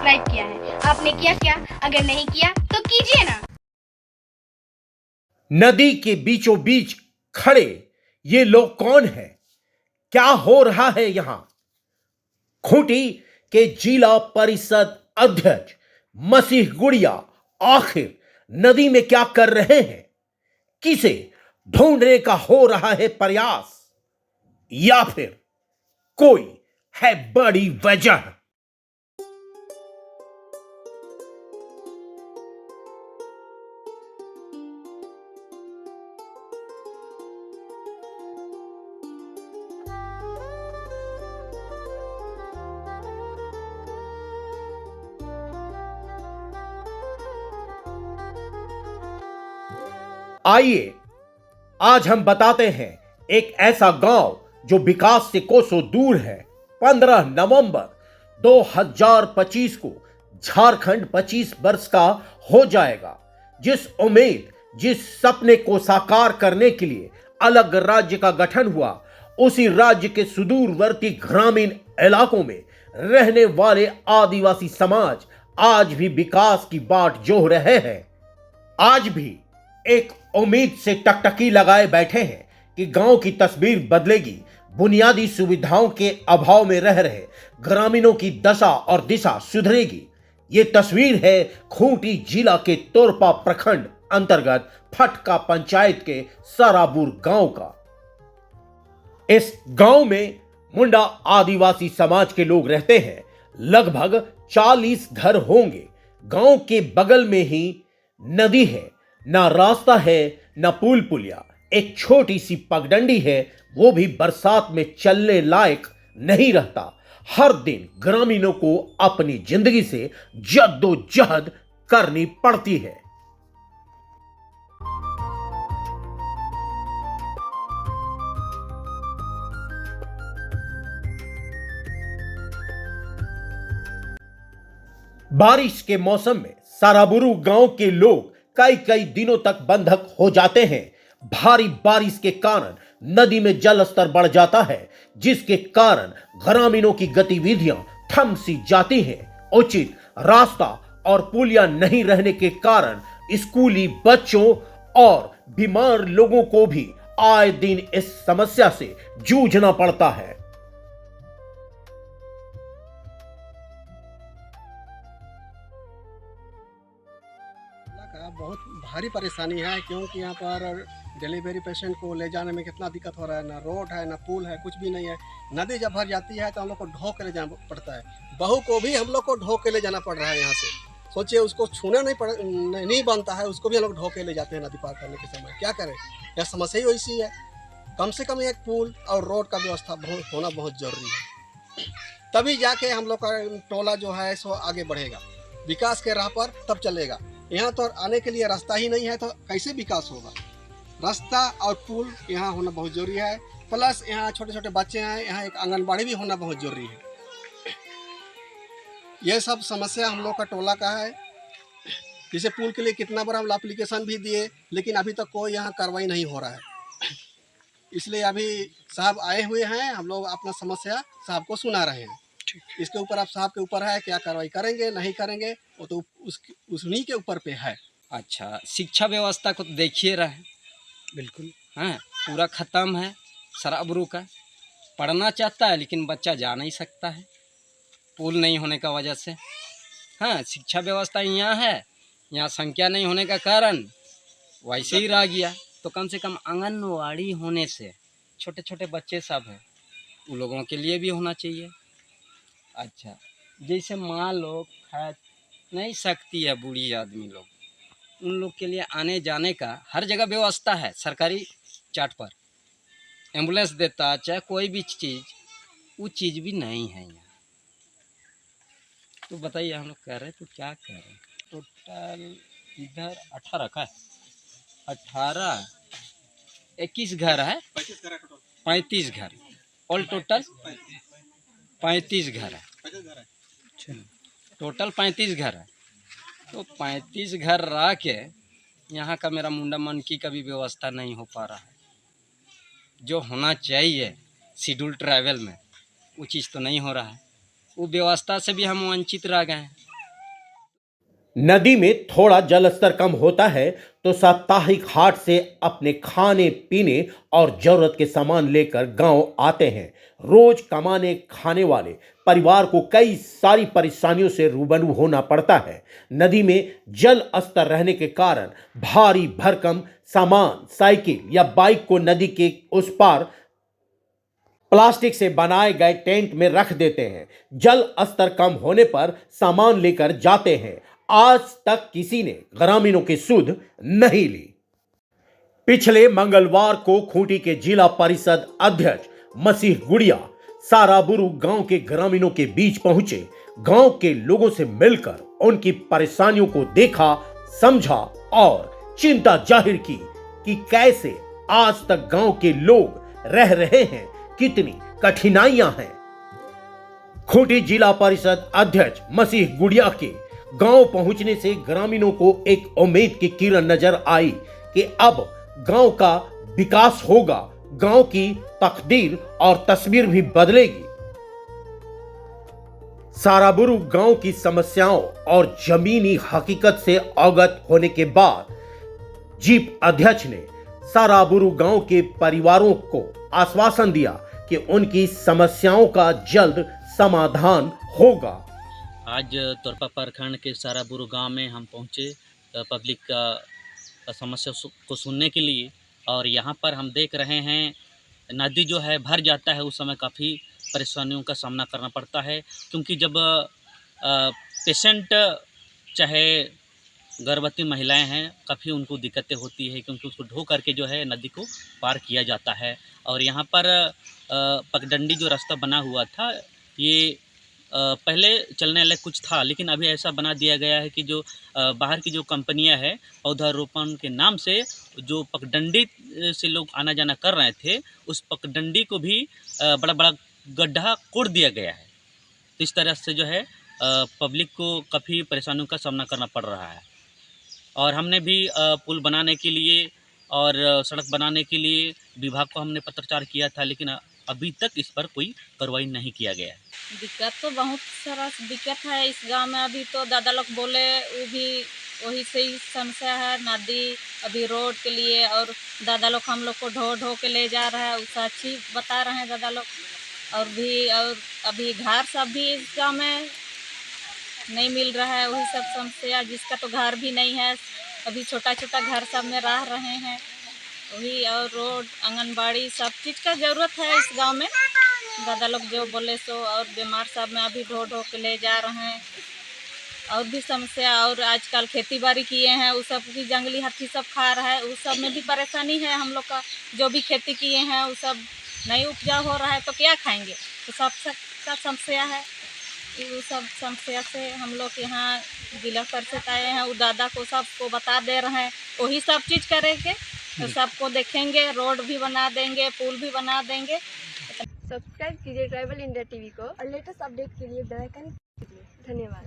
Subscribe किया है। आपने किया क्या? अगर नहीं किया तो कीजिए ना। नदी के बीचों बीच खड़े ये लोग कौन हैं? क्या हो रहा है यहां? खूंटी के जिला परिषद अध्यक्ष मसीह गुड़िया आखिर नदी में क्या कर रहे हैं? किसे ढूंढने का हो रहा है प्रयास, या फिर कोई है बड़ी वजह? आइए आज हम बताते हैं एक ऐसा गांव जो विकास से कोसों दूर है। 15 नवंबर 2025 को झारखंड 25 वर्ष का हो जाएगा। जिस उम्मीद, जिस सपने को साकार करने के लिए अलग राज्य का गठन हुआ, उसी राज्य के सुदूरवर्ती ग्रामीण इलाकों में रहने वाले आदिवासी समाज आज भी विकास की बाट जोह रहे हैं। आज भी एक उम्मीद से टकटकी लगाए बैठे हैं कि गांव की तस्वीर बदलेगी, बुनियादी सुविधाओं के अभाव में रह रहे ग्रामीणों की दशा और दिशा सुधरेगी। ये तस्वीर है खूंटी जिला के तोरपा प्रखंड अंतर्गत फटका पंचायत के सराबुर गांव का। इस गांव में मुंडा आदिवासी समाज के लोग रहते हैं। लगभग 40 घर होंगे। गांव के बगल में ही नदी है, ना रास्ता है ना पुल पुलिया। एक छोटी सी पगडंडी है, वो भी बरसात में चलने लायक नहीं रहता। हर दिन ग्रामीणों को अपनी जिंदगी से जद्दोजहद करनी पड़ती है। बारिश के मौसम में साराबुरु गांव के लोग कई कई दिनों तक बंधक हो जाते हैं। भारी बारिश के कारण नदी में जल स्तर बढ़ जाता है, जिसके कारण ग्रामीणों की गतिविधियां थम सी जाती हैं। उचित रास्ता और पुलिया नहीं रहने के कारण स्कूली बच्चों और बीमार लोगों को भी आए दिन इस समस्या से जूझना पड़ता है। बहुत भारी परेशानी है, क्योंकि यहाँ पर डिलीवरी पेशेंट को ले जाने में कितना दिक्कत हो रहा है। ना रोड है, ना पुल है, कुछ भी नहीं है। नदी जब भर जाती है तो हम लोग को ढो के ले जाना पड़ता है। बहू को भी हम लोग को ढो के ले जाना पड़ रहा है यहाँ से। सोचिए, उसको छूना नहीं बनता है, उसको भी हम लोग ढो के ले जाते हैं नदी पार करने के समय। क्या करें, यह समस्या ही वैसी है। कम से कम एक पुल और रोड का व्यवस्था होना बहुत ज़रूरी है, तभी जाके हम लोग का टोला जो है सो आगे बढ़ेगा, विकास के राह पर तब चलेगा। यहाँ तो आने के लिए रास्ता ही नहीं है तो कैसे विकास होगा। रास्ता और पुल यहाँ होना बहुत जरूरी है। प्लस यहाँ छोटे छोटे बच्चे हैं, यहाँ एक आंगनबाड़ी भी होना बहुत जरूरी है। ये सब समस्या हम लोग का टोला का है। जैसे पुल के लिए कितना बार हम एप्लीकेशन भी दिए, लेकिन अभी तक कोई यहाँ कार्रवाई नहीं हो रहा है। इसलिए अभी साहब आए हुए हैं, हम लोग अपना समस्या साहब को सुना रहे हैं। इसके ऊपर आप साहब के ऊपर है, क्या कार्रवाई करेंगे नहीं करेंगे वो तो उन्हीं के ऊपर पे है। अच्छा, शिक्षा व्यवस्था को तो देखिए रहे, बिल्कुल हाँ, पूरा ख़त्म है। सराबरू का पढ़ना चाहता है लेकिन बच्चा जा नहीं सकता है, पुल नहीं होने का वजह से। हाँ, शिक्षा व्यवस्था यहाँ है, यहाँ संख्या नहीं होने का कारण वैसे ही रह गया। तो कम से कम आंगनवाड़ी होने से छोटे छोटे बच्चे सब हैं, उन लोगों के लिए भी होना चाहिए। अच्छा, जैसे माँ लोग खा नहीं सकती है, बूढ़ी आदमी लोग, उन लोग के लिए आने जाने का हर जगह व्यवस्था है। सरकारी चार्ट पर एम्बुलेंस देता है, चाहे कोई भी चीज़, वो चीज़ भी नहीं है यहाँ। तो बताइए हम लोग कह रहे तो क्या करें। टोटल इधर 18 का 18 21 घर है, 35 घर ऑल टोटल 35 घर है। टोटल 35 घर है। तो 35 घर रह के यहाँ का मेरा मुंडा मनकी का भी व्यवस्था नहीं हो पा रहा है। जो होना चाहिए शेड्यूल ट्रैवल में, वो चीज़ तो नहीं हो रहा है। वो व्यवस्था से भी हम वंचित रह गए हैं। नदी में थोड़ा जल स्तर कम होता है तो साप्ताहिक हाट से अपने खाने पीने और जरूरत के सामान लेकर गांव आते हैं। रोज कमाने खाने वाले परिवार को कई सारी परेशानियों से रूबरू होना पड़ता है। नदी में जल स्तर रहने के कारण भारी भरकम सामान साइकिल या बाइक को नदी के उस पार प्लास्टिक से बनाए गए टेंट में रख देते हैं। जल स्तर कम होने पर सामान लेकर जाते हैं। आज तक किसी ने ग्रामीणों की सुध नहीं ली। पिछले मंगलवार को खूंटी के जिला परिषद अध्यक्ष मसीह गुड़िया साराबुरु गांव के ग्रामीणों के बीच पहुंचे। गांव के लोगों से मिलकर उनकी परेशानियों को देखा, समझा और चिंता जाहिर की कि कैसे आज तक गांव के लोग रह रहे हैं, कितनी कठिनाइयां हैं। खूंटी जिला परिषद अध्यक्ष मसीह गुड़िया के गांव पहुंचने से ग्रामीणों को एक उम्मीद की किरण नजर आई कि अब गांव का विकास होगा, गांव की तकदीर और तस्वीर भी बदलेगी। साराबुरु गांव की समस्याओं और जमीनी हकीकत से अवगत होने के बाद जीप अध्यक्ष ने साराबुरु गांव के परिवारों को आश्वासन दिया कि उनकी समस्याओं का जल्द समाधान होगा। आज तोरपा प्रखंड के साराबुरु गांव में हम पहुंचे पब्लिक का समस्या को सुनने के लिए। और यहां पर हम देख रहे हैं नदी जो है भर जाता है, उस समय काफ़ी परेशानियों का सामना करना पड़ता है, क्योंकि जब पेशेंट चाहे गर्भवती महिलाएं हैं, काफ़ी उनको दिक्कतें होती है, क्योंकि उसको ढो करके जो है नदी को पार किया जाता है। और यहाँ पर पगडंडी जो रास्ता बना हुआ था, ये पहले चलने लायक कुछ था, लेकिन अभी ऐसा बना दिया गया है कि जो बाहर की जो कंपनियां हैं, पौधारोपण के नाम से जो पगडंडी से लोग आना जाना कर रहे थे, उस पगडंडी को भी बड़ा बड़ा गड्ढा कोड़ दिया गया है। तो इस तरह से जो है पब्लिक को काफ़ी परेशानियों का सामना करना पड़ रहा है। और हमने भी पुल बनाने के लिए और सड़क बनाने के लिए विभाग को हमने पत्राचार किया था, लेकिन अभी तक इस पर कोई कार्रवाई नहीं किया गया है। दिक्कत तो बहुत सारा दिक्कत है इस गांव में। अभी तो दादा लोग बोले वो भी वही से ही समस्या है, नदी अभी रोड के लिए, और दादा लोग हम लोग को ढो ढो के ले जा रहा है, उसका अच्छी बता रहे हैं दादा लोग। और अभी घर सब भी इस गांव में नहीं मिल रहा है, वही सब समस्या। जिसका तो घर भी नहीं है, अभी छोटा छोटा घर सब में रह रहे हैं वही। और रोड आंगनबाड़ी सब चीज़ का ज़रूरत है इस गांव में, दादा लोग जो बोले सो। और बीमार सब में अभी ढो ढो के ले जा रहे हैं, और भी समस्या। और आजकल खेती बाड़ी किए हैं, उस सब भी जंगली हाथी सब खा रहा है, उस सब में भी परेशानी है। हम लोग का जो भी खेती किए हैं वो सब नहीं उपजा हो रहा है, तो क्या खाएंगे? तो सब का समस्या है। वो सब समस्या से हम लोग यहाँ जिला परिषद आए हैं, वो दादा को सबको बता दे रहे हैं, वही सब चीज़ करेंगे, तो सबको देखेंगे, रोड भी बना देंगे, पुल भी बना देंगे। सब्सक्राइब कीजिए ट्राइबल इंडिया टीवी को और लेटेस्ट अपडेट के लिए बेल आइकन क्लिक कीजिए। धन्यवाद।